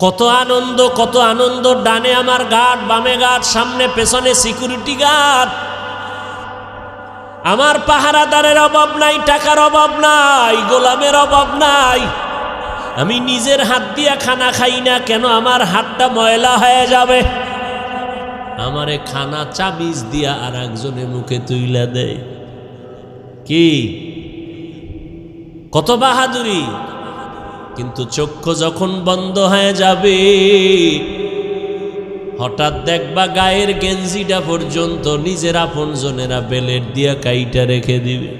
কত আনন্দ। ডানে আমার গার্ড, বামে গার্ড, সামনে পেছনে সিকিউরিটি গার্ড। আমার পাহারাদারের অভাব নাই, টাকার অভাব নাই, গোলামের অভাব নাই। আমি নিজের হাত দিয়া খানা খাই না কেন? আমার হাতটা ময়লা হয়ে যাবে। আমারে খানা চাবিজ দিয়া আর একজনের মুখে তুইলা দেয়। কি কত বাহাদুরি! কিন্তু চক্ষু যখন বন্ধ হয়ে যাবে, হঠাৎ দেখবা গায়ের গেঞ্জিটা পর্যন্ত নিজের আপনজনেরা বেলেট দিয়া কাইটা রেখে দিবে।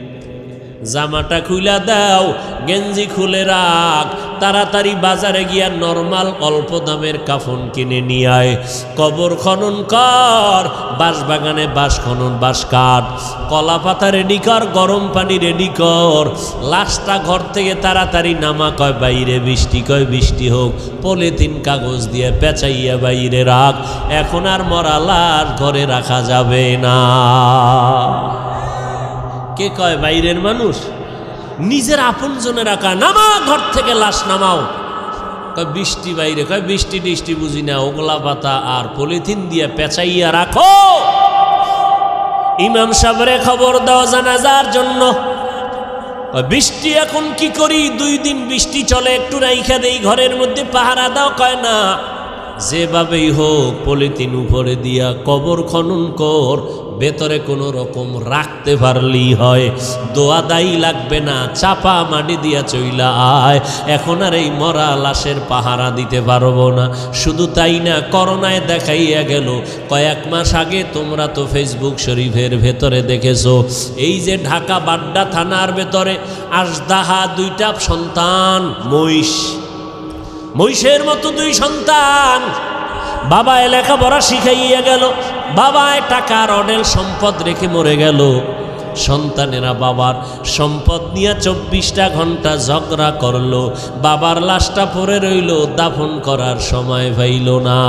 জামাটা খুইলা দাও, গেঞ্জি খুলে রাখ, তাড়াতাড়ি বাজারে গিয়া নরমাল অল্প দামের কাফন কিনে নিয়ে আয়। কবর খনন কর, বাঁশ বাগানে বাঁশ খনন, বাঁশ কাঠ, কলা পাতা রেডি কর, গরম পানি রেডি কর। লাশটা ঘর থেকে তাড়াতাড়ি নামা, কয় বাইরে বৃষ্টি, কয় বৃষ্টি হোক, পলিথিন কাগজ দিয়ে পেঁচাইয়া বাইরে রাখ। এখন আর মরা লাশ ঘরে রাখা যাবে না। কে কয় বাইরের মানুষ? নিজের আপন জনে রাখা। নামা ঘর থেকে, লাশ নামাও। কয় বৃষ্টি বাইরে, কয় বৃষ্টি টিষ্টি বুঝি না, ওগলা পাতা আর পলিথিন দিয়ে পেঁচাইয়া রাখো। ইমাম সাহেবরে খবর দাও জানাজার জন্য। বৃষ্টি এখন কি করি? 2 দিন বৃষ্টি চলে, একটু রাইখা দেই ঘরের মধ্যে, পাহারা দাও। কয় না, যেভাবেই হোক পলিথিন উপরে দিয়া কবর খনন কর, ভেতরে কোনো রকম রাখতে পারলেই হয়। দোয়া দায়ী লাগবে না, চাপা মাটি দিয়া চইলা আয়। এখন আর এই মরা লাশের পাহারা দিতে পারবো না। শুধু তাই না, করোনায় দেখাইয়া গেল। কয়েক মাস আগে তোমরা তো ফেসবুক শরীফের ভেতরে দেখেছো, এই যে ঢাকা বাড্ডা থানার ভেতরে আজদাহা 2টা সন্তান, মহিষের মতো 2 সন্তান। বাবায় লেখাপড়া শিখাইয়া গেল, বাবায় টাকার অডেল সম্পদ রেখে মরে গেল। সন্তানেরা বাবার সম্পদ নিয়ে 24টা ঘন্টা ঝগড়া করলো। বাবার লাশটা পড়ে রইল, দাফন করার সময় পাইল না।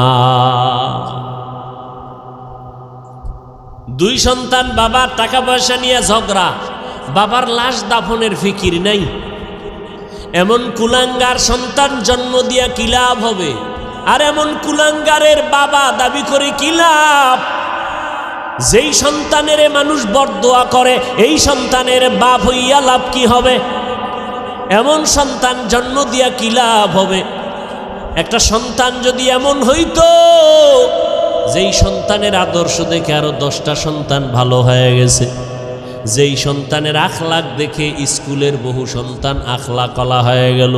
2 সন্তান, বাবার টাকা পয়সা নিয়ে ঝগড়া, বাবার লাশ দাফনের ফিকির নাই। এমন কুলাঙ্গার সন্তান জন্ম দিয়া কি লাভ হবে? আর এমন কুলাঙ্গারের বাবা দাবি করে কি লাভ? যেই সন্তানের মানুষ বরদোয়া করে, এই সন্তানের বাপ হইয়া লাভ কি হবে? এমন সন্তান জন্ম দিয়া কি লাভ হবে? একটা সন্তান যদি এমন হইতো, যেই সন্তানের আদর্শ দেখে আরো 10টা সন্তান ভালো হয়ে গেছে, যেই সন্তানের আখলাক দেখে স্কুলের বহু সন্তান আখলাকলা হয়ে গেল।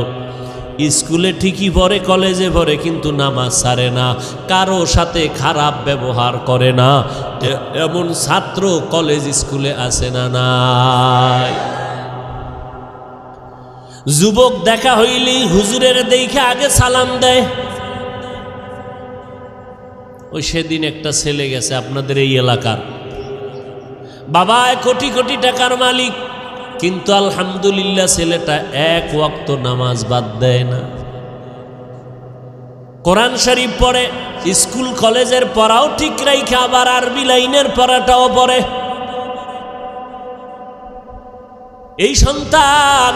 স্কুলে ঠিকই পড়ে, কলেজে পড়ে, কিন্তু নামাজ ছাড়ে না, কারো সাথে খারাপ ব্যবহার করে না। এমন ছাত্র কলেজ স্কুলে আছে না নাই? যুবক দেখা হইলেই হুজুরের দেখে আগে সালাম দেয়। ওই সেদিন একটা ছেলে গেছে আপনাদের এই এলাকার, বাবা কোটি কোটি টাকার মালিক, কিন্তু আলহামদুলিল্লাহ ছেলেটা 1 ওয়াক্ত নামাজ বাদ দেয় না। কোরআন শরীফ পড়ে, স্কুল কলেজের পড়াও ঠিক রাইখা আবার আরবি লাইনের পড়াটাও পড়ে। এই সন্তান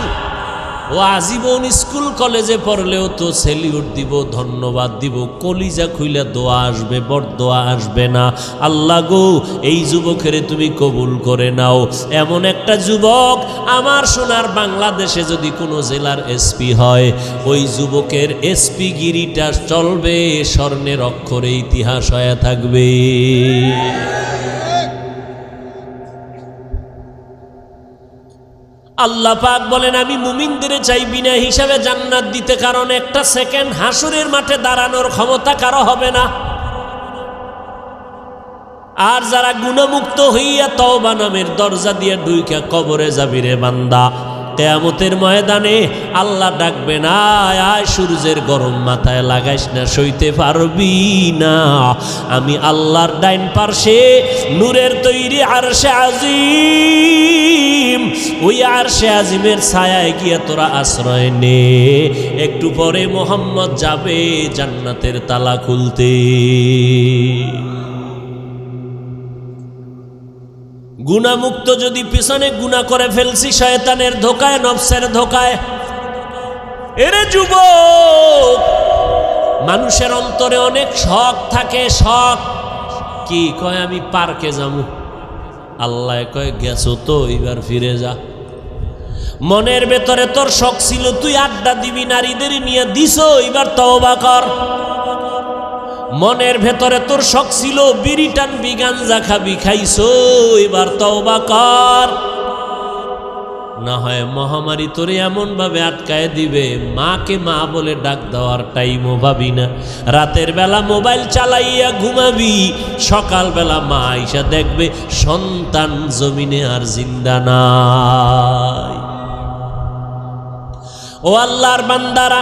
ও আজীবন স্কুল কলেজে পড়লেও তো সেলিউট দিব, ধন্যবাদ দিব, কলিজা খুইলা দোয়া আসবে, বরদোয়া আসবে না। আল্লাহ গো, এই যুবকের তুমি কবুল করে নাও। এমন একটা যুবক আমার সোনার বাংলাদেশে যদি কোনো জেলার এসপি হয়, ওই যুবকের এসপি গিরিটা চলবে, স্বর্ণের অক্ষরে ইতিহাস হয়ে থাকবে। আল্লাহ পাক বলেন, আমি মুমিনদের চাই বিনা হিসাবে জান্নাত দিতে, কারণ একটা সেকেন্ড হাসরের মাঠে দাঁড়ানোর ক্ষমতা কারো হবে না। আর যারা গুণমুক্ত হইয়া তওবা নামের দরজা দিয়ে ঢুইকা কবরে যাবি রে বান্দা, কিয়ামতের ময়দানে আল্লাহ ডাকবে না, আয় সূর্যের গরম মাথায় লাগাইস না, সইতে পারবি না। আমি আল্লাহর ডাইন পার্শ্বে নূরের তৈরি আরশে আজিম, ওই আরশে আজিমের ছায়ায় গিয়া তোরা আশ্রয় নে। একটু পরে মোহাম্মদ যাবে জান্নাতের তালা খুলতে। গুনামুক্ত যদি পিছনে গুনাহ করে ফেলছি, শয়তানের ধোকায়, নফসের ধোকায়। এরে যুবক, মানুষের অন্তরে অনেক শখ থাকে, শখ কি কয় আমি পার্কে যাবো, আল্লাহ কয় গেছো তো এবার ফিরে যা। মনের ভেতরে তোর শখ ছিল তুই আড্ডা দিবি নারীদের নিয়ে, দিছো এবার তওবা কর। মনের ভেতরে তোর শখ ছিল বিড়ি টানবি গাঞ্জা খাবি, খাইছো এবার তওবা কর। না হয় মহামারী তোরে এমন ভাবে আটকায় দিবে, মাকে মা বলে ডাক দেওয়ার টাইমও ভাবি না। রাতের বেলা মোবাইল চালাইয়া ঘুমাবি, সকাল বেলা মা আইসা দেখবে সন্তান জমিনে আর জিন্দা নাই। ও আল্লাহর বান্দারা,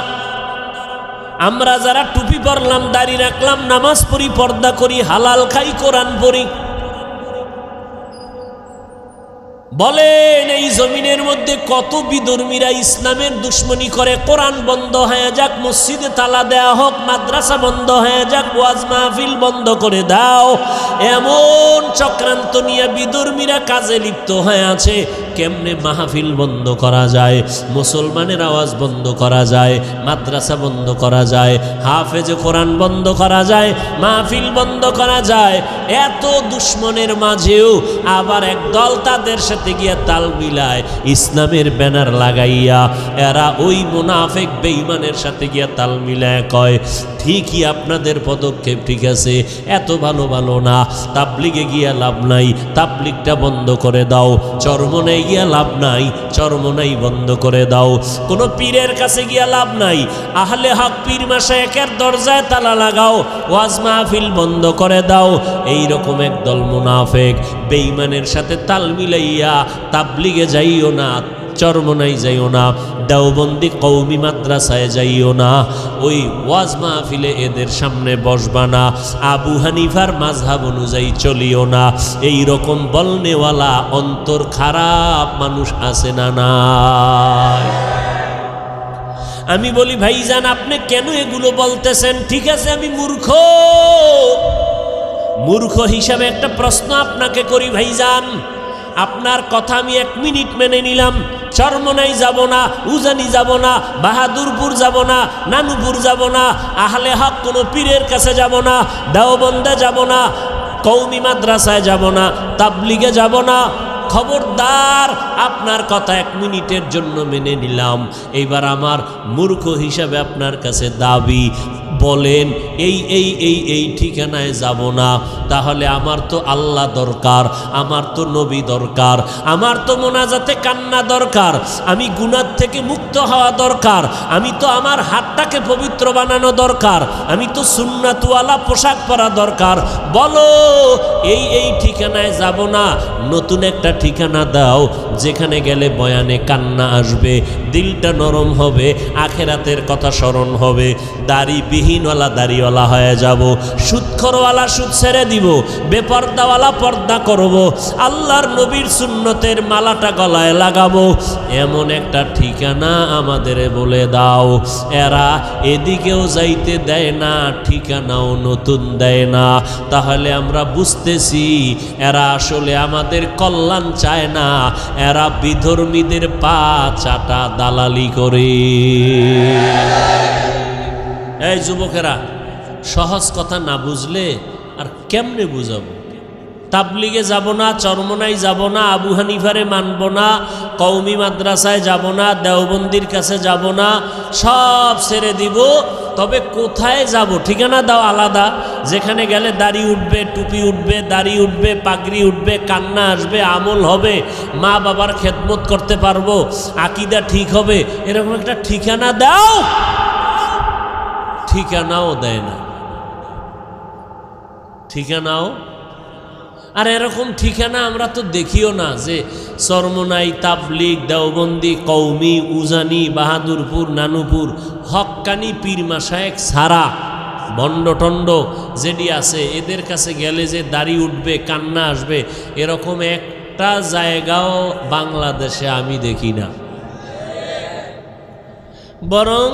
আমরা যারা টুপি পরলাম, দাড়ি রাখলাম, নামাজ পড়ি, পর্দা করি, হালাল খাই, কোরআন পড়ি, বলেন এই জমিনের মধ্যে কত বিধর্মীরা ইসলামের দুশ্মনী করে। কোরআন বন্ধ হয়ে যাক, মসজিদে তালা দেয়া হোক, মাদ্রাসা বন্ধ হয়ে যাক, ওয়াজ মাহফিল বন্ধ করে দাও, এমন চক্রান্ত নিয়ে বিধর্মীরা কাজে লিপ্ত হয়ে আছে। কেমনে মাহফিল বন্ধ করা যায়, মুসলমানের আওয়াজ বন্ধ করা যায়, মাদ্রাসা বন্ধ করা যায়, হাফেজ কোরআন বন্ধ করা যায়, মাহফিল বন্ধ করা যায়। এত দুশ্মনের মাঝেও আবার একদল তাদের সাথে গিয়া তাল মিলায়, ইসলামের ব্যানার লাগাইয়া এরা ওই মুনাফিক বেঈমানের সাথে গিয়া তাল মিলায় কয় ঠিকই আপনাদের পদক্ষেপ ঠিক আছে, এত ভালো ভালো না, তাবলিগে গিয়া লাভ নাই, তাবলিগটা বন্ধ করে দাও, চরমনাই গিয়া লাভ নাই, চরমনাই বন্ধ করে দাও, কোনো পীরের কাছে গিয়া লাভ নাই, আহলে হক পীর মাশায়েখের দরজায় তালা লাগাও, ওয়াজ মাহফিল বন্ধ করে দাও। এই রকম একদল মুনাফিক বেঈমানের সাথে তাল মিলাইয়া তাবলিগে যাইও না, চরমনাই যাইও না, দেওবন্দি কওমি মাদ্রাসায় যাইও না, ওই ওয়াজ মাহফিলে এদের সামনে বসবা না, আবু হানিফার মাযহাব অনুযায়ী চলিও না। এই রকম বলনেওয়ালা অন্তর খারাপ মানুষ আছে না নাই? আমি বলি ভাইজান আপনি কেন এগুলো বলতেছেন? ঠিক আছে আমি মূর্খ, মূর্খ হিসাবে একটা প্রশ্ন আপনাকে করি ভাইজান, আপনার কথা আমি 1 মিনিট মেনে নিলাম, চরমনাই যাব না, উজানি যাব না, বাহাদুরপুর যাব না, নানুপুর যাব না, আহলে হক কোনো পীরের কাছে যাব না, দেওবন্দে যাব না, কওমি মাদ্রাসায় যাব না, তাবলিগে যাব না। খবরদার, আপনার কথা 1 মিনিটের জন্য মেনে নিলাম। এইবার আমার মূর্খ হিসাবে আপনার কাছে দাবি, বলেন এই এই এই এই ঠিকানায় যাব না, তাহলে আমার তো আল্লাহ দরকার, আমার তো নবী দরকার, আমার তো মোনাজাতে কান্না দরকার, আমি গুনাহ থেকে মুক্ত হওয়া দরকার, আমি তো আমার হাতটাকে পবিত্র বানানো দরকার, আমি তো সুন্নাতওয়ালা পোশাক পরা দরকার। বলো এই এই ঠিকানায় যাব না, নতুন একটা ঠিকানা দাও যেখানে গেলে বয়ানে কান্না আসবে, দিলটা নরম হবে, আখেরাতের কথা স্মরণ হবে, দাড়ি বিহীনওয়ালা দাড়িওয়ালা হয়ে যাব, সুদখোরওয়ালা সুদ ছেড়ে দিব, বেপর্দাওয়ালা পর্দা করব, আল্লাহর নবীর সুন্নতের মালাটা গলায় লাগাবো। এমন একটা ঠিকানা আমাদের বলে দাও। এরা এদিকেও যাইতে দেয় না, ঠিকানাও নতুন দেয় না। তাহলে আমরা বুঝতেছি এরা আসলে আমাদের কল্যাণ চায় না, এরা বিধর্মীদের পা চাটা দালালি করে। এই যুবকেরা, সহজ কথা না বুঝলে আর কেমনে বুঝাবো? তাবলিগে যাব না, চরমনাই যাব না, আবু হানিফারে মানব না, কওমি মাদ্রাসায় যাব না, দেওবন্দির কাছে যাব না, সব ছেড়ে দিব। তবে কোথায় যাব? ঠিকানা দাও আলাদা, যেখানে গেলে দাড়ি উঠবে, টুপি উঠবে, দাড়ি উঠবে, পাগড়ি উঠবে, কান্না আসবে, আমল হবে, মা বাবার খেদমত করতে পারবো, আকীদা ঠিক হবে, এরকম একটা ঠিকানা দাও। ঠিকানাও দেয় না, ঠিকানাও। আর এরকম ঠিকানা আমরা তো দেখিও না যে চরমনাই, তাবলিগ, দেওবন্দি, কওমি, উজানি, বাহাদুরপুর, নানুপুর, হক্কানি পীর মাশায়েখ ছাড়া ভণ্ডটণ্ড যেটি আছে এদের কাছে গেলে যে দাড়ি উঠবে, কান্না আসবে, এরকম একটা জায়গাও বাংলাদেশে আমি দেখি না। বরং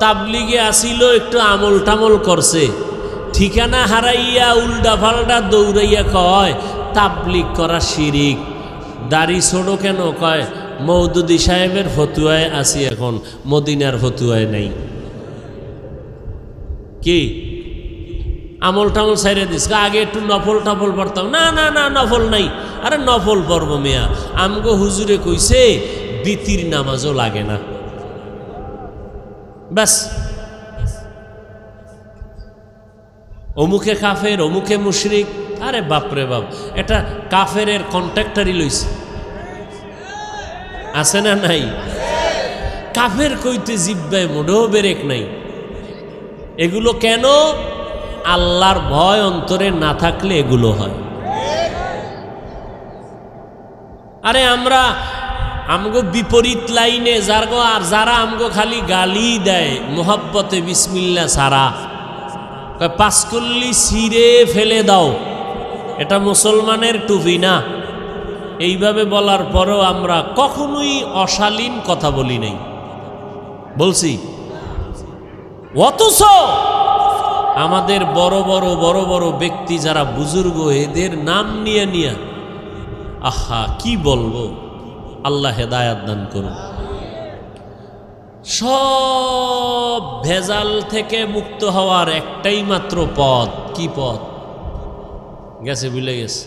তাবলিগে আসিল, একটু আমল টামল করছে, ঠিকানা হারাইয়া উল্টা পাল্টা দৌড়াইয়া কয় তাবলিগ করা শিরিক। দাড়ি ছোড়ো কেন? কয় মওদুদি সাহেবের ফতুয়ায় আসি, এখন মদিনার ফতুয়ায় নাই। কি আমল টামল সাইরে দিস, আগে একটু নফল টফল পড়তাম। না না না, নফল নাই। আরে নফল পড়ব মেয়া, আমগো হুজুরে কইছে বিতির নামাজও লাগে না। ব্যাস, অমুকে কাফের, অমুকে মুশরিক। আরে বাপরে বাপ, এটা কাফেরের কন্ট্রাক্টারই লইছে, আছে না নাই? কাফের কইতে জিব্বায় মোটেও বেরেক নাই। এগুলো কেন? আল্লাহর ভয় অন্তরে না থাকলে এগুলো হয়। আরে আমরা আমগো বিপরীত লাইনে যারা আমগো খালি গালি দেয় মোহাব্বতে বিসমিল্লা সারা, পাঁচকল্লি ছিঁড়ে ফেলে দাও, এটা মুসলমানের টুপি না। এইভাবে বলার পরেও আমরা কখনোই অশালীন কথা বলি নাই, বলছি। অথচ আমাদের বড় বড় ব্যক্তি যারা বুজুর্গ, এদের নাম নিয়ে নিয়ে আহা কি বলবো, আল্লাহ হেদায়াত দান করুন। সব ভেজাল থেকে মুক্ত হওয়ার একটাই মাত্র পথ। কি পথ? গেছে, ভুলে গেছে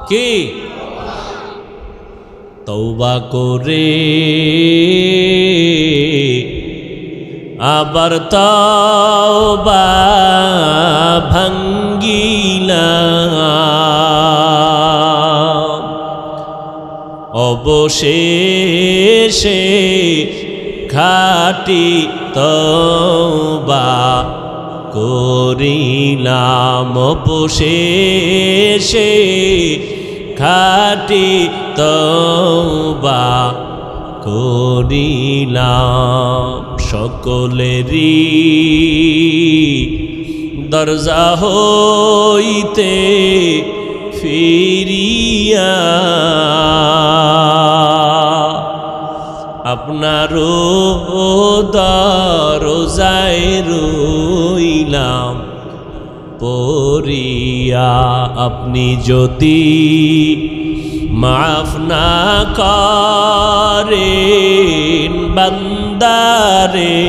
কি? তওবা করে আবার তওবা ভাঙ্গিলাম, অবশেষে খাঁটি তওবা করিলাম, অবশেষে খাঁটি তওবা করিলাম। সকলেরই দরজা হইতে ফিরিয়া আপনারও দরজায় রইলাম পড়িয়া। আপনি যদি মাফ না করেন বান্দারে,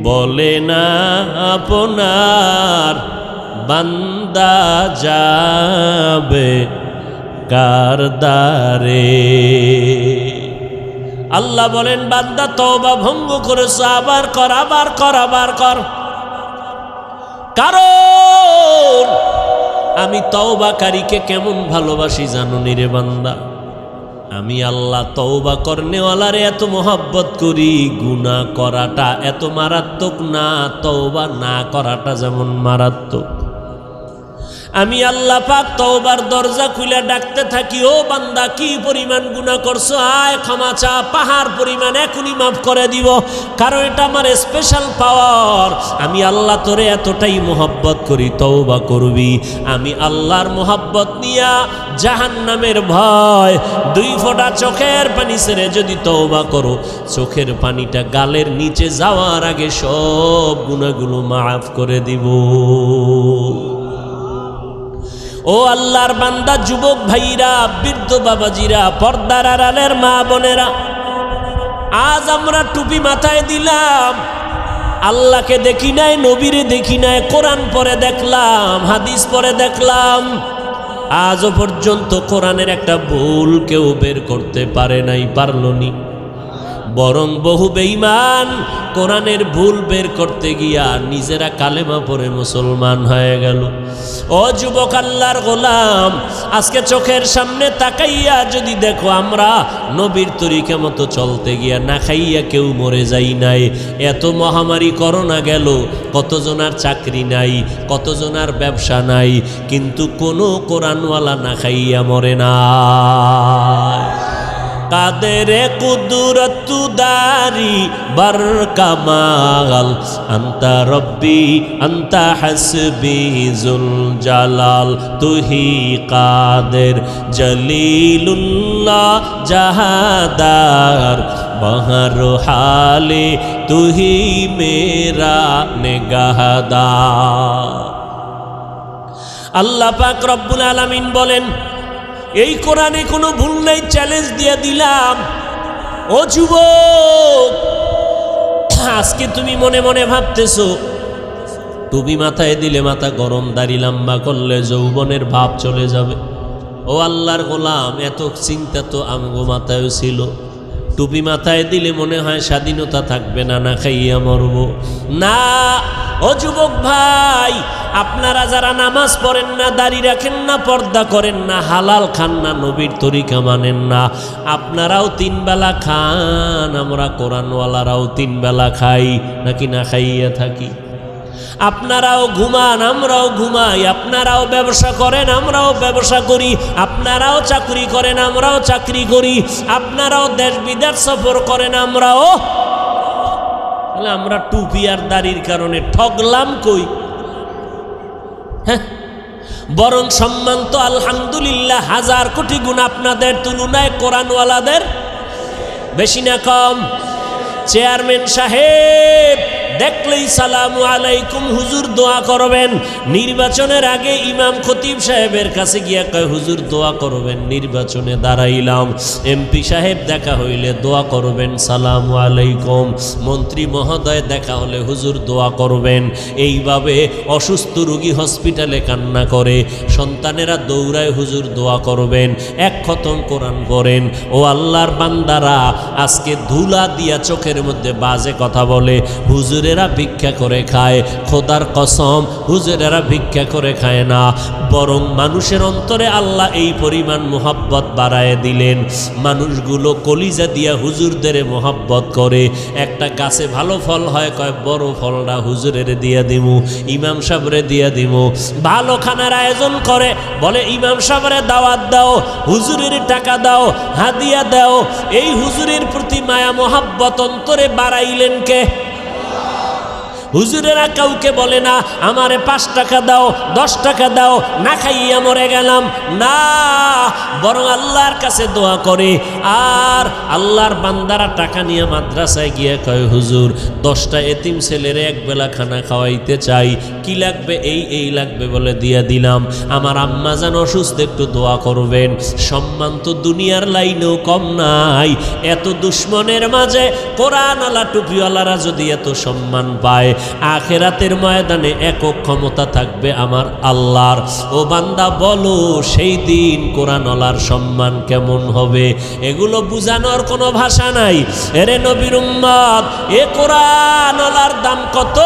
বলে না আপনার বান্দা যাবে কার দ্বারে। আল্লাহ বলেন, বান্দা তওবা ভঙ্গ করেছ, আবার কর, আবার কর, আবার কর। কারণ আমি তওবাকারীকে কেমন ভালোবাসি জানো নি রে বান্দা? আমি আল্লাহ তওবা করনেওয়ালারে এত মোহাব্বত করি, গুনাহ করাটা এত মারাত্মক না, তওবা না করাটা যেমন মারাত্মক। আমি আল্লাহ পাক তওবার দরজা খুলে ডাকতে থাকি, ও বান্দা কি পরিমাণ গুনাহ করছো, আয় ক্ষমা চা, পাহাড় পরিমাণ এখনই মাফ করে দিব। কারণ এটা আমার স্পেশাল পাওয়ার। আমি আল্লাহ তোরে এতটাই মোহাব্বত করি, তওবা করবি। আমি আল্লাহর মোহাব্বত নিয়া জাহান্নামের ভয়, 2 ফোঁটা চোখের পানি ছেড়ে যদি তওবা করো, চোখের পানিটা গালের নিচে যাওয়ার আগে সব গুনাহগুলো মাফ করে দিব। ও আল্লাহর বান্দা, যুবক ভাইরা, বৃদ্ধ বাবাজিরা, পর্দার আড়ালের মা বোনেরা, আজ আমরা টুপি মাথায় দিলাম, আল্লাহকে দেখি নাই, নবীরে দেখি নাই, কোরআন পড়ে দেখলাম, হাদিস পড়ে দেখলাম, আজও পর্যন্ত কোরআনের একটা ভুল কেউ বের করতে পারে নাই, পারল নি। বরং বহু বেঈমান কোরআনের ভুল বের করতে গিয়া নিজেরা কালেমা পড়ে মুসলমান হয়ে গেল। ও যুবক আল্লাহর গোলাম, আজকে চোখের সামনে তাকাইয়া যদি দেখো, আমরা নবীর তরিকা মতো চলতে গিয়া না খাইয়া কেউ মরে যাই নাই। এত মহামারী করোনা গেল, কতজনার চাকরি নাই, কতজনার ব্যবসা নাই, কিন্তু কোনো কোরআনওয়ালা না খাইয়া মরে না। কাদেরে কুদরতু দারি বার কামাল, আন্তা রব্বি আন্তা হাসবি জুল জালাল, তুহি কাদের জলিলুল্লাহ জাহাদার, বহর হালে তুহি মেরা নেগাহদার। আল্লাহ পাক রব্বুল আলামিন বলেন, এই কোরআনে কোনো ভুল নাই, চ্যালেঞ্জ দিয়ে দিলাম। ও যুবক, আজকে তুমি মনে মনে ভাবতেছো টুপি মাথায় দিলে মাথা গরম, দাড়ি লম্বা করলে যৌবনের ভাব চলে যাবে। ও আল্লাহর গোলাম, এত চিন্তা তো আমগো মাথায়ও ছিল। টুপি মাথায় দিলে মনে হয় স্বাধীনতা থাকবে না, না খাইয়া মরব না। ও যুবক ভাই, আপনারা যারা নামাজ পড়েন না, দাড়ি রাখেন না, পর্দা করেন না, হালাল খান না, নবীর তরিকা মানেন না, আপনারাও 3 বেলা খান, আমরা কোরআনওয়ালারাও 3 বেলা খাই, নাকি না খাইয়া থাকি? আপনারাও ঘুমান, আমরাও ঘুমাই, আপনারাও ব্যবসা করেন, আমরাও ব্যবসা করি, আপনারাও চাকরি করেন, আমরাও চাকরি করি, আপনারাও দেশ বিদেশ সফর করেন, আমরাও। তাহলে আমরা টুপি আর দাড়ির কারণে ঠগলাম কই? হ্যাঁ, বরং সম্মান তো আলহামদুলিল্লাহ 1000 কোটি গুণ আপনাদের তুলনায় কোরআনওয়ালাদের বেশি না কম? চেয়ারম্যান সাহেব দেখলেই সালামু আলাইকুম হুজুর দোয়া করবেন। নির্বাচনের আগে ইমাম খতিব সাহেবের কাছে গিয়া কয় হুজুর দোয়া করবেন, নির্বাচনে দাঁড়াইলাম। এমপি সাহেব দেখা হইলে দোয়া করবেন, সালামু আলাইকুম। মন্ত্রী মহোদয় দেখা হলে হুজুর দোয়া করবেন। এইভাবে অসুস্থ রোগী হসপিটালে কান্না করে, সন্তানেরা দৌড়ায় হুজুর দোয়া করবেন। 1 খতম কোরআন করেন। ও আল্লাহর বান্দারা, আজকে ধুলা দিয়া চোখের মধ্যে বাজে কথা বলে, হুজুরেরা ভিক্ষা করে খায়। খোদার কসম, হুজুরেরা ভিক্ষা করে খায় না, বরং মানুষের অন্তরে আল্লাহ এই পরিমাণ মোহাব্বত বাড়ায় দিলেন, মানুষগুলো কলিজা দিয়া হুজুরদের মোহাব্বত করে। একটা গাছে ভালো ফল হয়, কয় বড় ফলটা হুজুরের দিয়া দিমু, ইমাম সাহেবরে দিয়া দিমু। ভালো খানার আয়োজন করে, বলে ইমাম সাহেবরে দাওয়াত দাও, হুজুরের টাকা দাও, হাদিয়া দাও। এই হুজুরের প্রতি মায়া মোহাব্বত অন্তরে বাড়াইলেন কে? হুজুরেরা কাউকে বলে না আমারে 5 টাকা দাও, 10 টাকা দাও, না খাইয়া মরে গেলাম, না, বরং আল্লাহর কাছে দোয়া করে। আর আল্লাহর বান্দারা টাকা নিয়ে মাদ্রাসায় গিয়ে কয় হুজুর 10টা এতিম ছেলেরে 1 বেলা খানা খাওয়াইতে চাই, কি লাগবে? এই লাগবে বলে দিয়া দিলাম। আমার আম্মা জান অসুস্থ, একটু দোয়া করবেন। সম্মান তো দুনিয়ার লাইনেও কম নাই। এত দুশ্মনের মাঝে কোরআনওয়ালা টুপিওয়ালারা যদি এত সম্মান পায়, আখেরাতের ময়দানে একক ক্ষমতা থাকবে আমার আল্লাহর। ও বান্দা বলো, সেই দিন কোরআনওয়ালার সম্মান কেমন হবে? এগুলো বুঝানোর কোনো ভাষা নাই। এরে নবীর উম্মত, এ কোরআনওয়ালার দাম কত?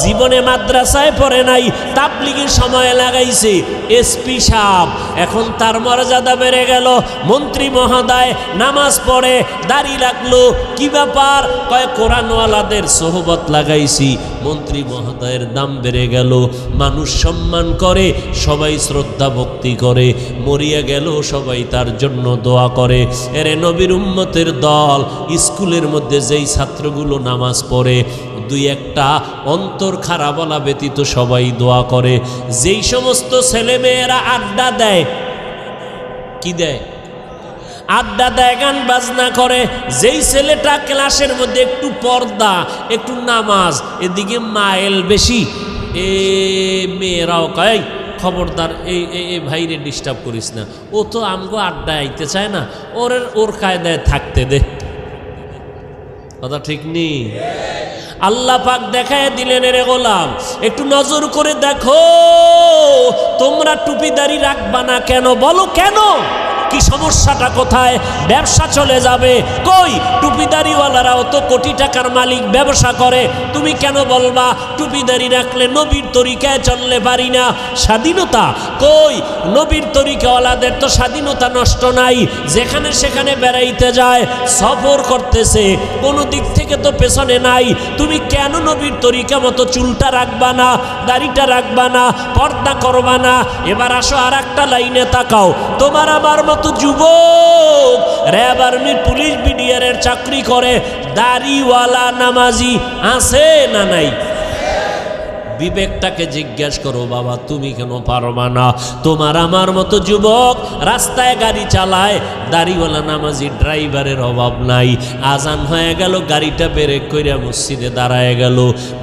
জীবনে মাদ্রাসায় পড়ে নাই, তাবলীগের সময় লাগাইছে। এসপি সাহেব এখন তার মর্যাদা বেড়ে গেল, মন্ত্রী মহোদয় নামাজ পড়ে, দাড়ি রাখলো, কি ব্যাপার? কয় কোরআনওয়ালাদের সোহবত লাগাইছি, মন্ত্রী মহোদয়ের দাম বেড়ে গেল, মানুষ সম্মান করে, সবাই শ্রদ্ধা ভক্তি করে, মরিয়া গেল সবাই তার জন্য দোয়া করে। এরে নবীর উম্মতের দল, স্কুলের মধ্যে যেই ছাত্রগুলো নামাজ পড়ে, 2-1টা অন্তর খারাপ বলা ব্যতীত সবাই দোয়া করে। যেই সমস্ত ছেলেমেয়েরা আড্ডা দেয়, কি দেয়? আড্ডা দেয়, গান বাজনা করে। যেই ছেলেটা ক্লাসের মধ্যে একটু পর্দা, একটু নামাজ, এদিকে মাইল বেশি, এ মেয়েরাও কয় খবরদার এই ভাইরে ডিস্টার্ব করিস না, ও তো আমগো আড্ডা আইতে চায় না, ওর কায়দায় থাকতে দে। কথা ঠিক নেই? আল্লাহ পাক দেখায় দিলেন, রে গোলাম একটু নজর করে দেখো, তোমরা টুপিদারি রাখবা না কেন? বলো কেন? কি সমস্যাটা কোথায়? ব্যবসা চলে যাবে। কই টুপিদারিওয়ালারাও তো কোটি টাকার মালিক, ব্যবসা করে। তুমি কেন বলবা টুপিদারি রাখলে নবীর তরিকায় চললে পারি না? স্বাধীনতা কই? নবীর তরিকাওয়ালাদের তো স্বাধীনতা নষ্ট নাই, যেখানে সেখানে বেড়াইতে যায়, সফর করতেছে, কোনো দিক থেকে তো পেছনে নাই। তুমি কেন নবীর তরিকা মতো চুলটা রাখবা না, দাড়িটা রাখবা না, পর্দা করবা না? এবার আসো আর একটা লাইনে তাকাও। তোমার আমার মতো যুবক র্যাব, আর্মি, পুলিশ, বিডিআরের চাকরি করে, দাড়িওয়ালা নামাজি আছে না নাই? বিবেকটাকে জিজ্ঞাসা করো, বাবা তুমি কেন পারবা না? তোমার আমার মতো যুবক রাস্তায় গাড়ি চালায়, দাড়িওয়ালা নামাজি ড্রাইভারের অভাব নাই। আজান হয়ে গেল, গাড়িটা ব্রেক কইরা মসজিদে দাঁড়ায় গেল।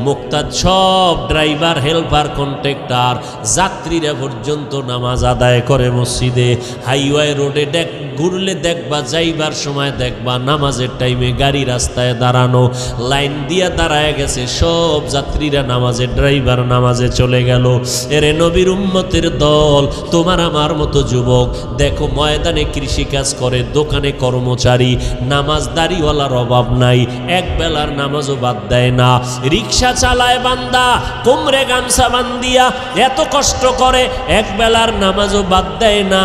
মুক্তাদ সব ড্রাইভার, হেল্পার, কন্ট্রাক্টর, যাত্রীরা পর্যন্ত নামাজ আদায় করে মসজিদে। হাইওয়ে রোডে ঘুরলে দেখবা, যাইবার সময় দেখবা নামাজের টাইমে গাড়ি রাস্তায় দাঁড়ানো, লাইন দিয়া দাঁড়ায় গেছে সব যাত্রীরা নামাজে, ড্রাইভার নামাজে চলে গেল। এরে নবীর উম্মতের দল, তোমার আমার মতো যুবক দেখো ময়দানে কৃষিকাজ করে, দোকানে কর্মচারী, নামাজ দাড়িওয়ালার অভাব নাই, এক বেলার নামাজও বাদ দেয় না। রিক্সা চালায় বান্দা, কোমরে গামছা বান্দিয়া এত কষ্ট করে, এক বেলার নামাজও বাদ দেয় না।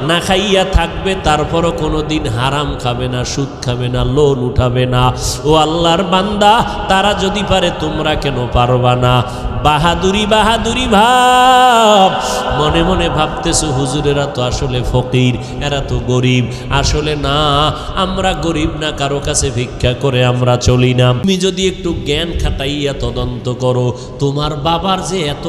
না খাইয়া থাকবে, তারপরও কোনোদিন হারাম খাবে না, সুদ খাবে না, লোন উঠাবে না। ও আল্লাহর বান্দা, তারা যদি পারে তোমরা কেন পারবা না? বাহাদুরি বাহাদুরি ভাব, মনে মনে ভাবতেছো হুজুরেরা তো আসলে ফকির, এরা তো গরিব। আসলে না, আমরা গরিব না, কারো কাছে ভিক্ষা করে আমরা চলি না। তুমি যদি একটু জ্ঞান খাটাইয়া তদন্ত করো, তোমার বাবার যে এত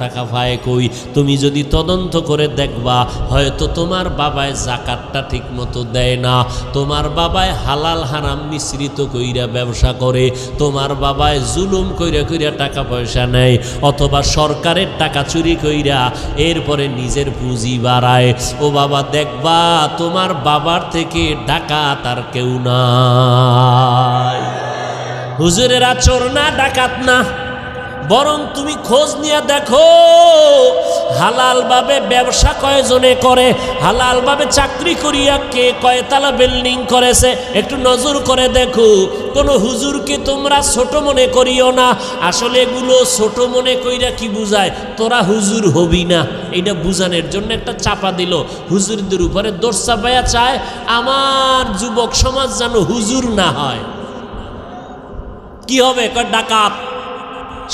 টাকা পায় কই, তুমি যদি তদন্ত করে দেখবা, হয়তো তোমার বাবায় জাকাতটা ঠিক মতো দেয় না, তোমার বাবায় হালাল হারাম মিশ্রিত কইরা ব্যবসা করে, তোমার বাবায় জুলুম কইরা কইরা টাকা পয়সা নেয়, অথবা সরকারের টাকা চুরি কইরা এরপরে নিজের পুঁজি বাড়ায়। ও বাবা, দেখবা তোমার বাবার থেকে ডাকাত আর কেউ নাই। হুজুরেরা চোর না, ডাকাত না, বরং তুমি খোঁজ নিয়ে দেখো হালাল ভাবে ব্যবসা কয়জনে করে, হালাল ভাবে চাকরি করিয়া কে কয়তলা বিল্ডিং করেছে, একটু নজর করে দেখো। কোনো হুজুরকে তোমরা ছোট মনে করিও না। আসলে এগুলো ছোট মনে কইরা কি বুঝায়, তোরা হুজুর হবি না, এটা বুঝানোর জন্য একটা চাপা দিল। হুজুরদের উপরে দোষ চাপাইয়া চায় আমার যুবক সমাজ যেন হুজুর না হয়। কি হবে? ডাকাত,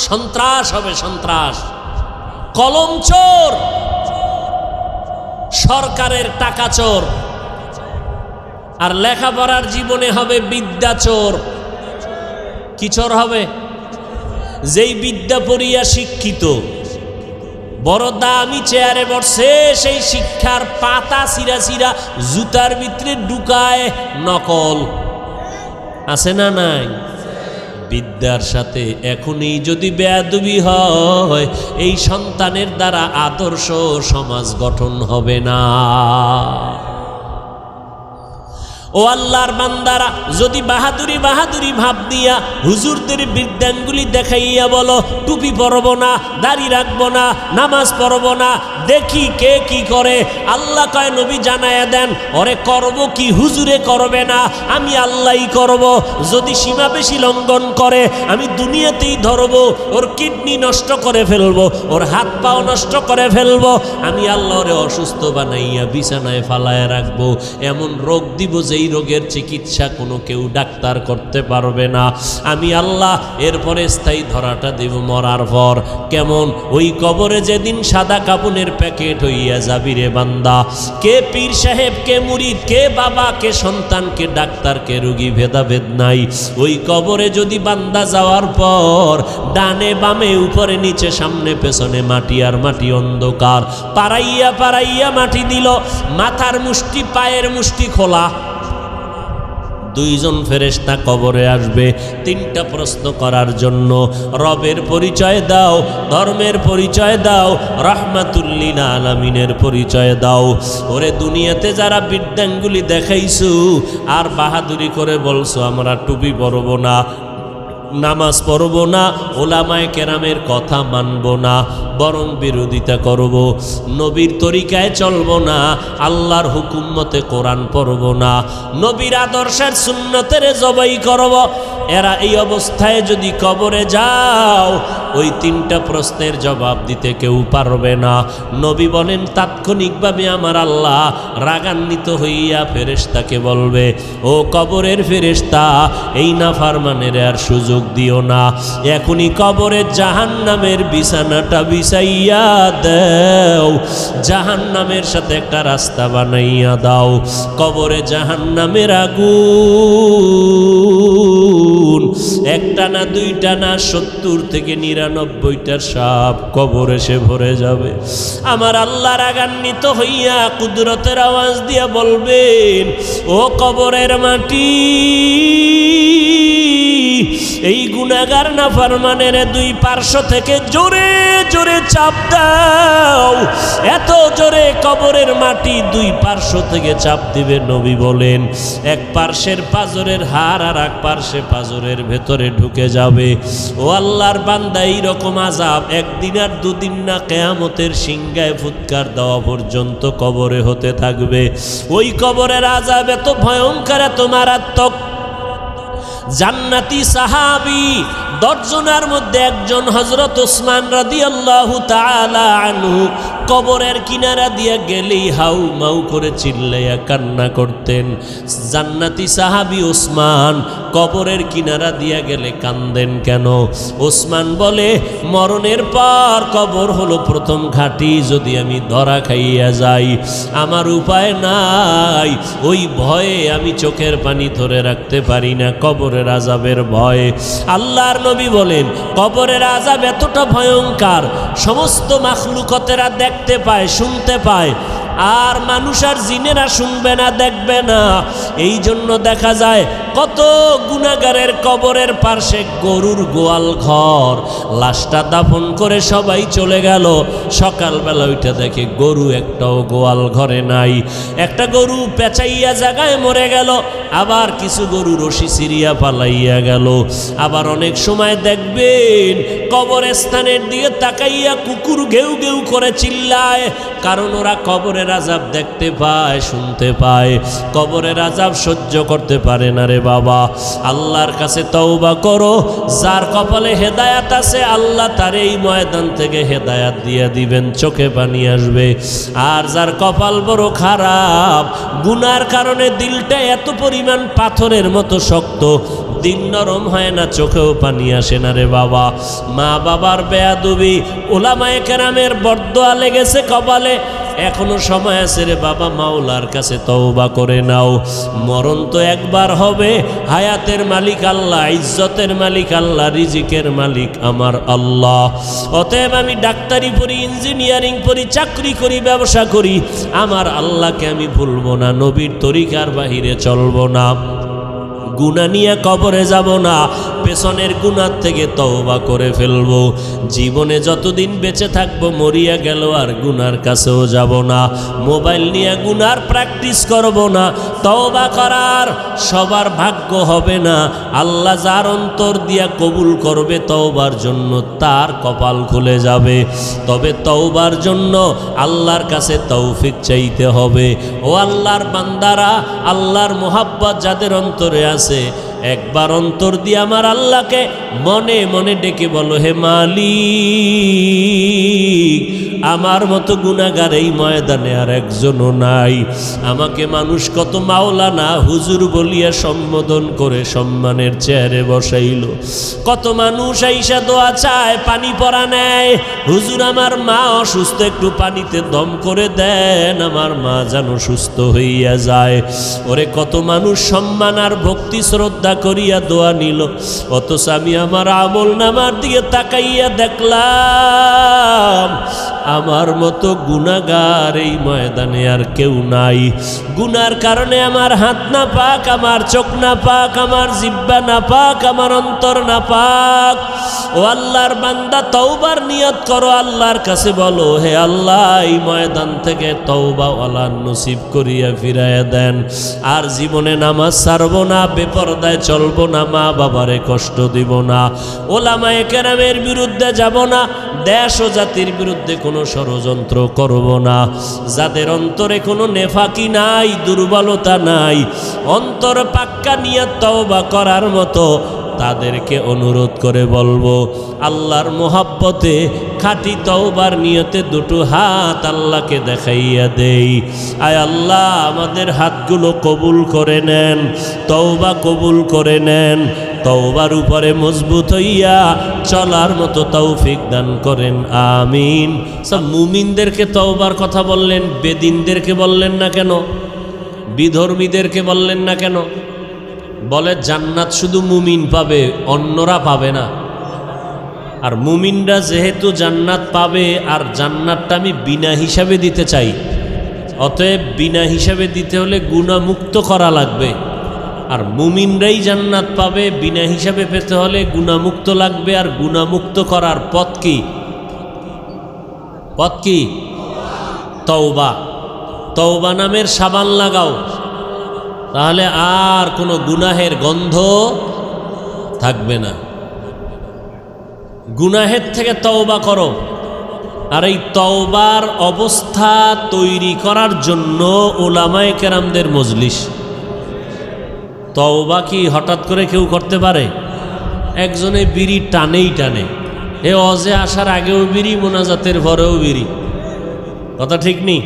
সন্ত্রাস হবে, সন্ত্রাস, কলম চোর, সরকারের টাকা চোর, আর লেখাপড়ার জীবনে হবে বিদ্যা চোর। কি চোর হবে? যেই বিদ্যা পড়িয়া শিক্ষিত, বড় দামি চেয়ারে বসে, সেই শিক্ষার পাতা চিরা চিরা জুতার ভিতরে ঢুকায় নকল। আছে না নাই? বিদ্যার সাথে এখনই যদি বেয়াদবি হয়, এই সন্তানের দ্বারা আদর্শ সমাজ গঠন হবে না। ও আল্লাহর বান্দারা, যদি বাহাদুরি বাহাদুরি ভাব দিয়া হুজুরদের বিদ্যাঙ্গুলি দেখাইয়া বলো টুপি পরব না, দাড়ি রাখবো না, নামাজ পড়ব না, দেখি কে কি করে, আল্লাহ কয় নবী জানায়া দেন, ওরে করব কি হুজুরে করবে না, আমি আল্লাহই করব। যদি সীমা বেশি লঙ্ঘন করে আমি দুনিয়াতেই ধরবো, ওর কিডনি নষ্ট করে ফেলবো, ওর হাত পাও নষ্ট করে ফেলবো, আমি আল্লাহরে অসুস্থ বানাইয়া বিছানায় ফালায় রাখবো, এমন রোগ দিব যেই রোগের চিকিৎসা কোনো কেউ ডাক্তার করতে পারবে না, আমি আল্লাহ। এরপরে স্থায়ী ধরাটা দেব মরার পর। কেমন? ওই কবরে যেদিন সাদা কাপনের প্যাকেট হইয়া যাবি রে বান্দা, কে পীর সাহেব, কে মুরিদ, কে বাবা, কে সন্তান, কে ডাক্তার, কে রোগী, ভেদাভেদ নাই। ওই কবরে যদি বান্দা যাওয়ার পর ডানে বামে উপরে নিচে সামনে পেছনে মাটি আর মাটি, অন্ধকার, পাড়াইয়া পাড়াইয়া মাটি দিল, মাথার মুষ্টি পায়ের মুষ্টি খোলা, দুইজন ফেরেশতা কবরে আসবে তিনটা প্রশ্ন করার জন্য। রবের পরিচয় দাও, ধর্মের পরিচয় দাও, রাহমাতুল লিল আলামিনের পরিচয় দাও। ওরে দুনিয়াতে যারা বিদ্যাঙ্গুলি দেখাইছো আর বাহাদুরি করে বলছো আমরা টুপি পরব না, নামাজ পড়ব না, ওলামায়ে কেরামের কথা মানব না, বরং বিরোধিতা করব, নবীর তরিকায় চলব না, আল্লাহর হুকুম মতে কোরআন পড়ব না, নবীর আদর্শের সুন্নতের জবাই করব, এরা এই অবস্থায় যদি কবরে যাও ওই তিনটা প্রশ্নের জবাব দিতে কেউ পারবে না। নবী বলেন তাৎক্ষণিকভাবে আমার আল্লাহ রাগান্বিত হইয়া ফেরেশতাকে বলবে, ও কবরের ফেরেশতা, এই নাফরমানের আর সুযোগ দিও না, এখনই কবরে জাহান্নামের বিছানাটা বিছাইয়া দাও, জাহান্নামের সাথে একটা রাস্তা বানাইয়া দাও, কবরে জাহান্নামের আগুন গুণ, একটা না দুইটা না 70 থেকে 99টা সাপ কবর এসে ভরে যাবে। আমার আল্লাহ রাগান্বিত হইয়া কুদরতের আওয়াজ দিয়া বলবেন, ও কবরের মাটি, এই গুনাহগার নাফরমানের দুই পার্শ্ব থেকে জোরে জোরে চাপ দাও। এত জোরে কবরের মাটি দুই পার্শ্ব থেকে চাপ দিবে। নবী বলেন, এক পার্শ্বের পাজরের হাড় আর এক পার্শ্বে পাজরের ভেতরে ঢুকে যাবে। ও আল্লাহর বান্দা, এইরকম আযাব একদিন আর দুদিন না, কিয়ামতের সিংহায় ফুৎকার দেওয়া পর্যন্ত কবরে হতে থাকবে। ওই কবরের আযাব এত ভয়ঙ্কর, এত মারাত্মক। জান্নাতি সাহাবী 10 জনের মধ্যে একজন হযরত ওসমান রাদিয়াল্লাহু তাআলা আনহু কবরের কিনারা দিয়া গেলেই হাউ মাউ করে চিল্লাইয়া কান্না করতেন। জান্নাতি সাহাবী ওসমান কবরের কিনারা দিয়া গেলে কান্দেন কেন? ওসমান বলে, মরণের পর কবর হলো প্রথম ঘাঁটি। যদি আমি ধরা খাইয়া যাই, আমার উপায় নাই। ওই ভয়ে আমি চোখের পানি ধরে রাখতে পারি না, কবরের আযাবের ভয়ে। আল্লাহর নবী বলেন, কবরের আযাব এতটা ভয়ঙ্কর, সমস্ত মাখলুকতেরা দেখতে পায়, শুনতে পায়, আর মানুষ আর জিনেরা শুনবে না, দেখবে না। এই জন্য দেখা যায় কত গুনাহগারের কবরের পাশে গরুর গোয়াল ঘর, লাশটা দাফন করে সবাই চলে গেল। সকালবেলা ওইটা দেখে গরু একটাও গোয়াল ঘরে নাই। একটা গরু পেঁচাইয়া জায়গায় মরে গেল, আবার কিছু গরু রশি সিরিয়া পালাইয়া গেল। আবার অনেক সময় দেখবেন কবরস্থানের দিকে তাকাইয়া কুকুর ঘেউ ঘেউ করে চিল্লায়, কারণ ওরা কবরের আযাব দেখতে পায়, শুনতে পায়। কবরের আযাব সহ্য করতে পারে না রে বাবা। আল্লাহর কাছে তওবা করো। যার কপালে হেদায়াত আছে, আল্লাহ তার এই ময়দান থেকে হেদায়াত দিয়ে দিবেন, চোখে পানি আসবে। আর যার কপাল বড় খারাপ, গুনার কারণে দিলটা এত পরিমাণ পাথরের মতো শক্ত, দিল নরম হয় না, চোখেও পানি আসে না রে বাবা। মা বাবার বেয়াদবি, ওলামায়ে কেরামের বরদোয়া লেগেছে কপালে, এখনো সময় আছে রে বাবা, মাওলার কাছে তওবা করে নাও। মরণ তো একবার হবে। হায়াতের মালিক আল্লাহ, ইজ্জতের মালিক আল্লাহ, রিজিকের মালিক আমার আল্লাহ। অতএব আমি ডাক্তারি পড়ি, ইঞ্জিনিয়ারিং পড়ি, চাকরি করি, ব্যবসা করি, আমার আল্লাহকে আমি ভুলবো না, নবীর তরিকার বাহিরে চলবো না, গুনাহ নিয়ে কবরে যাব না, পেছনের গুনাহ থেকে তওবা করে ফেলবো। জীবনে যতদিন বেঁচে থাকবো, মরিয়া গেল আর গুনার কাছেও যাব না। মোবাইল নিয়ে গুনার প্র্যাকটিস করব না। তওবা করার সবার ভাগ্য হবে না। আল্লাহ যার অন্তর দিয়া কবুল করবে তওবার জন্য, তার কপাল খুলে যাবে। তবে তওবার জন্য আল্লাহর কাছে তৌফিক চাইতে হবে। ও আল্লাহর বান্দারা, আল্লাহর মোহাব্বত যাদের অন্তরে আছে, একবার অন্তর দিয়ে আমার আল্লাহকে মনে মনে ডেকে বলো, হে মালিক, আমার মতো গুনাহগার এই ময়দানে আর একজনও নাই। আমাকে মানুষ কত মাওলানা, হুজুর বলিয়া সম্বোধন করে সম্মানের চেয়ারে বসাইল। কত মানুষ আইসা দোয়া চায়, পানি পরা নেয়, হুজুর আমার মা অসুস্থ, একটু পানিতে দম করে দেন, আমার মা যেন সুস্থ হইয়া যায়। ওরে কত মানুষ সম্মান আর ভক্তি শ্রদ্ধা করিয়া দোয়া নিল, অথচ আমি আমার আমল নামার দিকে তাকাইয়া দেখলাম আমার মতো গুনাহগার এই ময়দানে আর কেউ নাই। গুনার কারণে আমার হাত না পাক, আমার চোখ না পাক, আমার জিহ্বা না পাক, আমার অন্তর না পাক। ও আল্লাহর বান্দা, তওবার নিয়ত করো, আল্লাহর কাছে বলো, হে আল্লাহ, এই ময়দান থেকে তওবা ওয়ালা নসিব করিয়া ফিরাইয়া দেন। আর জীবনে নামাজ ছাড়বো না, বেপরদায় চলবো না, মা বাবারে কষ্ট দিব না, ওলামায়ে কেরামের বিরুদ্ধে যাব না, দেশ ও জাতির বিরুদ্ধে কোনো ষড়যন্ত্র করব না। যাদের অন্তরে কোনো নেফাকি নাই, দুর্বলতা নাই, অন্তর পাক্কা নিয়ত তওবা করার মতো, তাদেরকে অনুরোধ করে বলবো, আল্লাহর মোহাব্বতে খাঁটি তওবার নিয়তে দুটো হাত আল্লাহকে দেখাইয়া দেই। আয় আল্লাহ, আমাদের হাতগুলো কবুল করে নেন, তওবা কবুল করে নেন, তওবার উপরে মজবুত হইয়া চলার মতো তৌফিক দান করেন, আমিন। সব মুমিনদেরকে তওবার কথা বললেন, বেদিনদেরকে বললেন না কেন? বিধর্মীদেরকে বললেন না কেন? বলে জান্নাত শুধু মুমিন পাবে, অন্যরা পাবে না। আর মুমিনরা যেহেতু জান্নাত পাবে, আর জান্নাতটা আমি বিনা হিসাবে দিতে চাই, অতএব বিনা হিসাবে দিতে হলে গুনাহমুক্ত করা লাগবে। আর মুমিনরাই জান্নাত পাবে, বিনা হিসাবে পেতে হলে গুনাহমুক্ত লাগবে। আর গুনাহমুক্ত করার পথ কি? পথ কি? তওবা। তওবা নামের সাবান লাগাও, তাহলে আর কোনো গুনাহের গন্ধ থাকবে না। গুনাহের থেকে তওবা করো। আর এই তওবার অবস্থা তৈরি করার জন্য উলামায়ে কেরামদের মজলিস। তওবা কি হঠাৎ করে কেউ করতে পারে? একজনে বিড়ি টানেই টানে, এ অজে আসার আগেও বিড়ি, মোনাজাতের পরেও বিড়ি। কথা ঠিক নেই?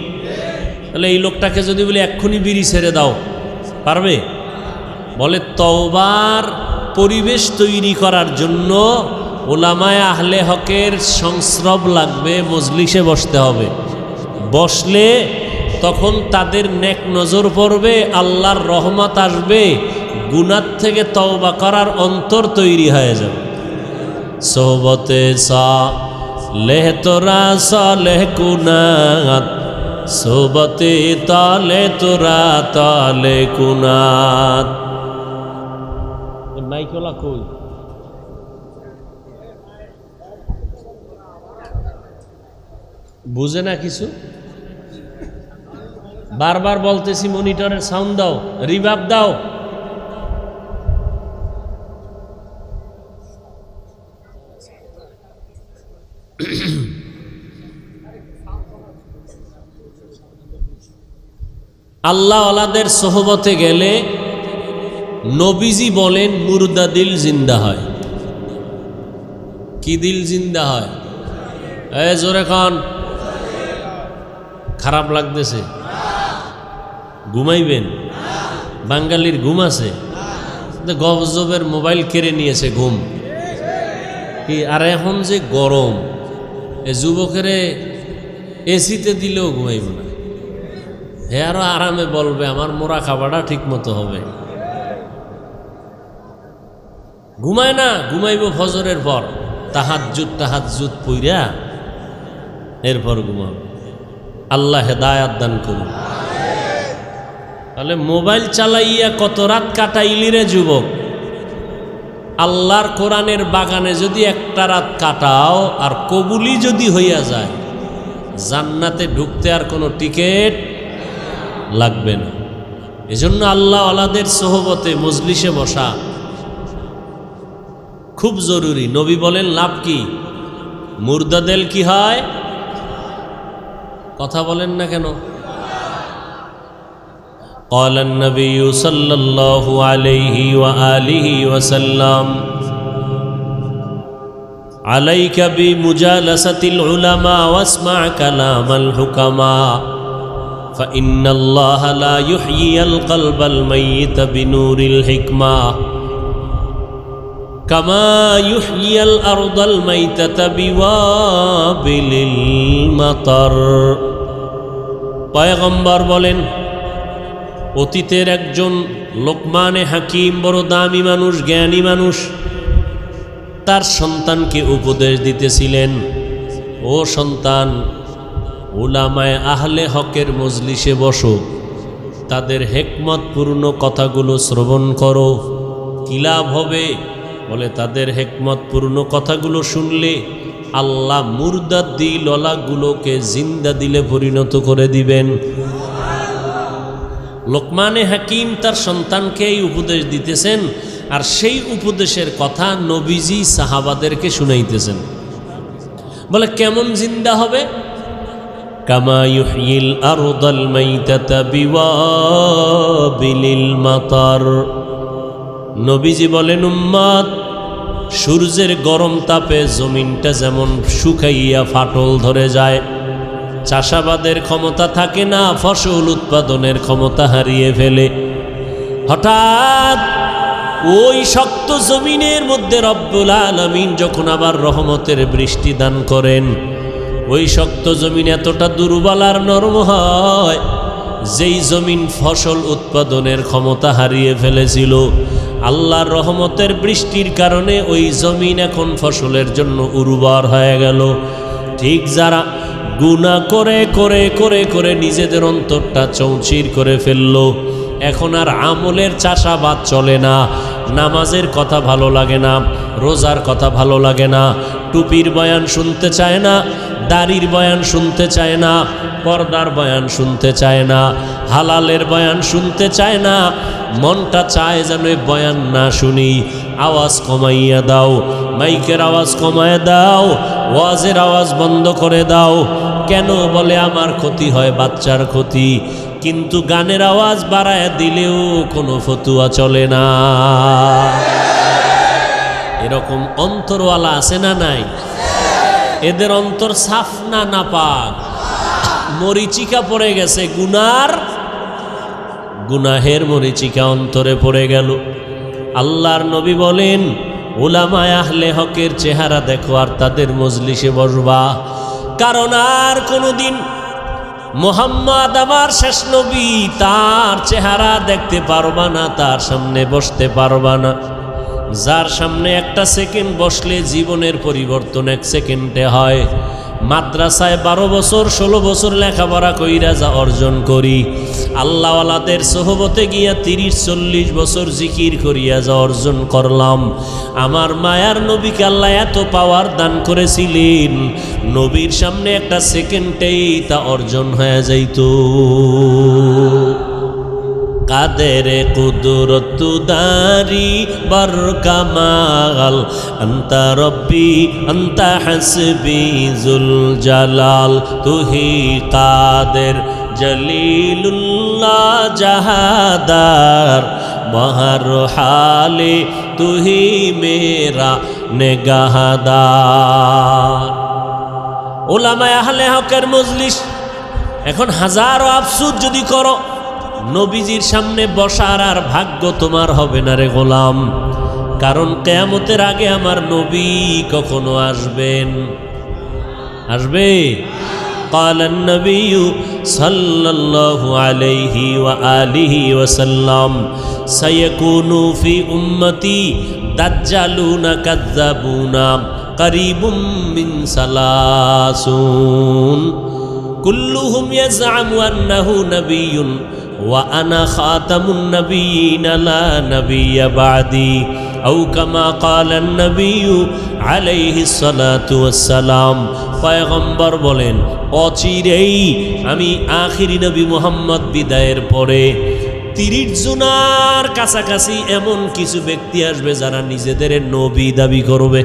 তাহলে এই লোকটাকে যদি বলি এক্ষুনি বিড়ি ছেড়ে দাও, পারবে? বলে তওবার পরিবেশ তৈরি করার জন্য উলামায়ে আহলে হকের সংস্রব লাগবে, মজলিসে বসতে হবে। বসলে তখন তাদের নেক নজর পড়বে, আল্লাহর রহমত আসবে, গুনাহ থেকে তওবা করার অন্তর তৈরি হয়ে যাবে। সোহবতে সালেহ তোরা সালেহ কুনাত, সোহবতে তালে তোরা তালে কুনাত। মাইকলা কই? বুঝে না কিছু? বারবার বলতেছি মনিটরের সাউন্ড দাও, রিভার্ব দাও। আল্লাহ ওয়ালাদের সোহবতে গেলে নবীজি বলেন মুর্দা দিল জিন্দা হয়। কি দিল জিন্দা হয়? জোরে খান। খারাপ লাগতেছে? ঘুমাইবেন? বাঙালির ঘুম আছে? গজবের মোবাইল কেড়ে নিয়েছে ঘুম কি? আর এখন যে গরম, এ যুবকেরে এসিতে দিলেও ঘুমাইব না। হে আরো আরামে বলবে আমার মোরা খাবারটা ঠিক মতো হবে। ঘুমায় না, ঘুমাইব ফজরের পর, তাহাজ্জুদ পইরা এরপর ঘুমাবে। আল্লাহ হেদায়াত দান করুন। তাহলে মোবাইল চালাইয়া কত রাত কাটাইলি রে যুবক? আল্লাহর কোরআনের বাগানে যদি একটা রাত কাটাও আর কবুলি যদি হইয়া যায়, জান্নাতে ঢুকতে আর কোনো টিকিট লাগবে না। এজন্য আল্লাহ ওয়ালাদের সোহবতে মজলিসে বসা খুব জরুরি। নবী বলেন লাভ কি? মুর্দা দিল কি হয়? কথা বলেন না কেন? قال النبي صلى الله عليه وآله وسلم عليك بمجالسة العلماء واسمع كلام الحكماء فإن الله لا يحيي القلب الميت بنور الحكمة كما يحيي الأرض الميتة بوابل المطر। পয়গম্বর বলেন, অতীতের একজন লোকমানে হাকিম, বড় দামি মানুষ, জ্ঞানী মানুষ, তার সন্তানকে উপদেশ দিতেছিলেন, ও সন্তান, উলামায়ে আহলে হকের মজলিসে বসো, তাদের হিকমতপূর্ণ কথাগুলো শ্রবণ করো। কি লাভ হবে? বলে তাদের হিকমতপূর্ণ কথাগুলো শুনলে আল্লাহ মুর্দা দিলওয়ালাগুলোকে জিন্দা দিলে পরিণত করে দিবেন। লোকমানে হাকিম তার সন্তানকে এই উপদেশ দিতেছেন, আর সেই উপদেশের কথা নবীজি সাহাবাদেরকে শুনাইতেছেন। বলে কেমন জিন্দা হবে? কামা ইউহয়িল আরদাল মাইতাতা বিওয়াবিলিল মাতার। নবীজি বলেন, উম্মত, সূর্যের গরম তাপে জমিনটা যেমন শুকাইয়া ফাটল ধরে যায়, চাষাবাদের ক্ষমতা থাকে না, ফসল উৎপাদনের ক্ষমতা হারিয়ে ফেলে, হঠাৎ ওই শক্ত জমিনের মধ্যে রব্বুল আলামিন যখন আবার রহমতের বৃষ্টি দান করেন, ওই শক্ত জমিন এতটা দুর্বল আর নরম হয়, যেই জমিন ফসল উৎপাদনের ক্ষমতা হারিয়ে ফেলেছিল, আল্লাহর রহমতের বৃষ্টির কারণে ওই জমিন এখন ফসলের জন্য উর্বর হয়ে গেল। ঠিক যারা গুনাহ করে করে করে করে নিজেদের অন্তরটা চৌচির করে ফেললো, এখন আর আমলের চাষাবাদ চলে না, নামাজের কথা ভালো লাগে না, রোজার কথা ভালো লাগে না, টুপির বয়ান শুনতে চায় না, দাড়ির বয়ান শুনতে চায় না, পর্দার বয়ান শুনতে চায় না, হালালের বয়ান শুনতে চায় না, মনটা চায় যেন বয়ান না শুনি। আওয়াজ কমাইয়া দাও, মাইকের আওয়াজ কমাইয়া দাও, ওয়াজের আওয়াজ বন্ধ করে দাও। কেন? বলে আমার ক্ষতি হয়, বাচ্চার ক্ষতি। কিন্তু গানের আওয়াজ বাড়ায় দিলেও কোনো ফতুয়া চলে না। এরকম অন্তরওয়ালা আছে না নাই? এদের অন্তর সাফ না নাপাক? মরিচিকা পড়ে গেছে, গুনাহের মরিচিকা অন্তরে পড়ে গেল। আল্লাহর নবী বলেন, উলামায়ে আহলে হকের চেহারা দেখো আর তাদের মজলিসে বসবা, কারণ আর কোনোদিন মুহাম্মদ আমার শেষ নবী, তার চেহারা দেখতে পারবা না, তার সামনে বসতে পারবা না। যার সামনে একটা সেকেন্ড বসলে জীবনের পরিবর্তন এক সেকেন্ডে হয়। মাদ্রাসায় 12 বছর 16 বছর লেখাপড়া কইরা যা অর্জন করি, আল্লাহওয়ালাদের সোহবতে গিয়া 30-40 বছর জিকির করিয়া যা অর্জন করলাম। আমার মায়ার নবীকে আল্লাহ এত পাওয়ার দান করেছিলেন, নবীর সামনে একটা সেকেন্ডেই তা অর্জন হয়ে যাইত। কাদের কুদরত দারি বর কামাল, আন্তা রব্বি আন্তা হাসবি জুল জালাল, তুহি কাদের জলিলুল্লাহ জাহাদার, বহর হালে তুহি মেরা নেগাহদার। উলামায়ে আহলে হকের মজলিস। এখন হাজারো আফসোস যদি করো, নবীজির সামনে বসার আর ভাগ্য তোমার হবে না রে গোলাম। কারণ কিয়ামতের আগে আমার নবী কখনো আসবে? قال النبي صلى الله عليه وآله وسلم سيكون في أمتي دجالون كذابون قريب من 30 كلهم يزعم أنه نبي وأنا خاتم النبيين لا نبي بعدي أو كما قال النبي عليه الصلاة والسلام। পয়গম্বর বলেন, অচিরেই আমি আখিরি নবী মুহাম্মদ বিদায়ের পরে 30 জনের কাছাকাছি এমন কিছু ব্যক্তি আসবে যারা নিজেদের নবী দাবি করবে।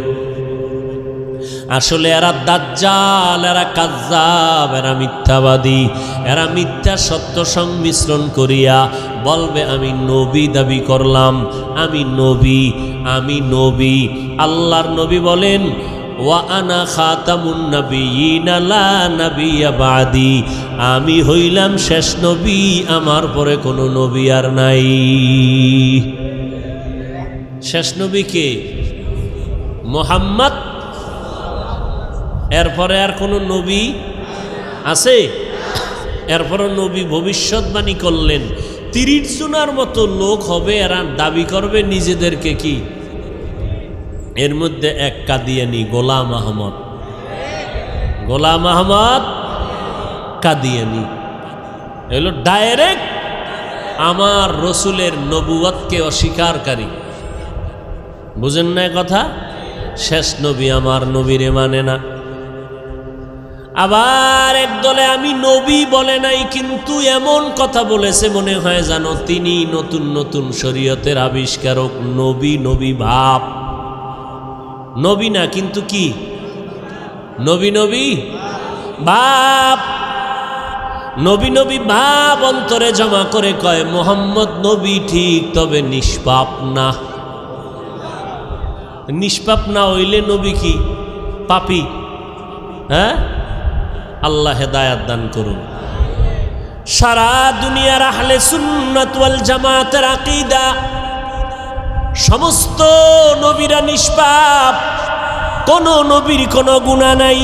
আসলে এরা দাজ্জাল, এরা কাজ্জাব, এরা মিথ্যাবাদী, এরা মিথ্যা সত্য সংমিশ্রণ করিয়া বলবে আমি নবী দাবি করলাম, আমি নবী। আল্লাহর নবী বলেন, ওয়া আনা খাতামুন নবিয়্যিন লা নাবিয়্যা বাদি, আমি হইলাম শেষ নবী, আমার পরে কোনো নবী আর নাই। শেষ নবী কে? মুহাম্মদ। এরপরে আর কোনো নবী আছে? এরপরে নবী ভবিষ্যৎবাণী করলেন 30 জনের মতো লোক হবে, এরা দাবি করবে নিজেদেরকে কি? এর মধ্যে এক কাদিয়ানি, গোলাম আহমদ কাদিয়ানি এলো ডাইরেক্ট আমার রসুলের নবুয়তকে অস্বীকারকারী। বুঝেন না কথা? শেষ নবী আমার নবীরে মানে না। আবার একদলে আমি নবী বলে নাই, কিন্তু এমন কথা বলেছে মনে হয় জানো তিনি নতুন নতুন শরীয়তের আবিষ্কারক। নবী ভাব, নবী না কিন্তু কি? নবী ভাব। নবী ভাব অন্তরে জমা করে কয় মুহাম্মদ নবী ঠিক, তবে নিষ্পাপ না। নিষ্পাপ না হইলে নবী কি? পাপী। হ্যাঁ, আল্লাহ হেদায়াত দান করুন। সারা দুনিয়ার আহলে সুন্নাত ওয়াল জামাতের আকীদা, সমস্ত নবীরা নিষ্পাপ, কোন নবীর কোনো গুনাহ নাই।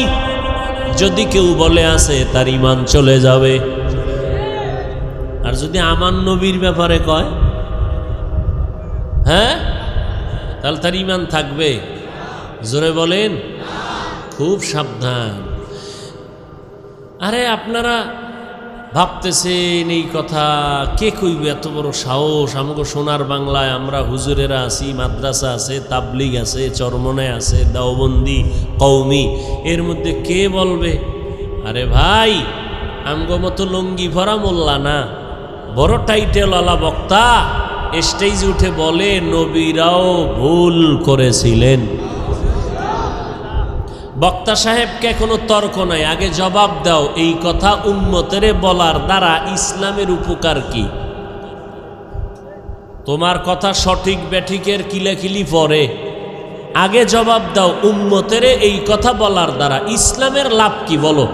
যদি কেউ বলে আছে তার ঈমান চলে যাবে। আর যদি আমার নবীর ব্যাপারে কয় হ্যাঁ, তাহলে তার ইমান থাকবে? জোরে বলেন। খুব সাবধান। আরে আপনারা ভাবতেছেন এই কথা কে কইবে? এত বড় সাহস! আমাকে সোনার বাংলায় আমরা হুজুরেরা আছি, মাদ্রাসা আছে, তাবলিগ আছে, চরমনে আছে, দাওবন্দি, কওমি, এর মধ্যে কে বলবে? আরে ভাই, আমগো মতো লঙ্গি ভরা মোল্লা না, বড় টাইটেলওয়ালা বক্তা স্টেজে উঠে বলে নবীরাও ভুল করেছিলেন। বক্তা সাহেবকে কোনো তর্ক নাই, আগে জবাব দাও, এই কথা উম্মতেরে বলার দ্বারা ইসলামের উপকার কি? তোমার কথা সঠিক ব্যাঠিকের কিলাকিলি পরে, আগে জবাব দাও, উম্মতেরে এই কথা বলার দ্বারা ইসলামের লাভ কি বলো।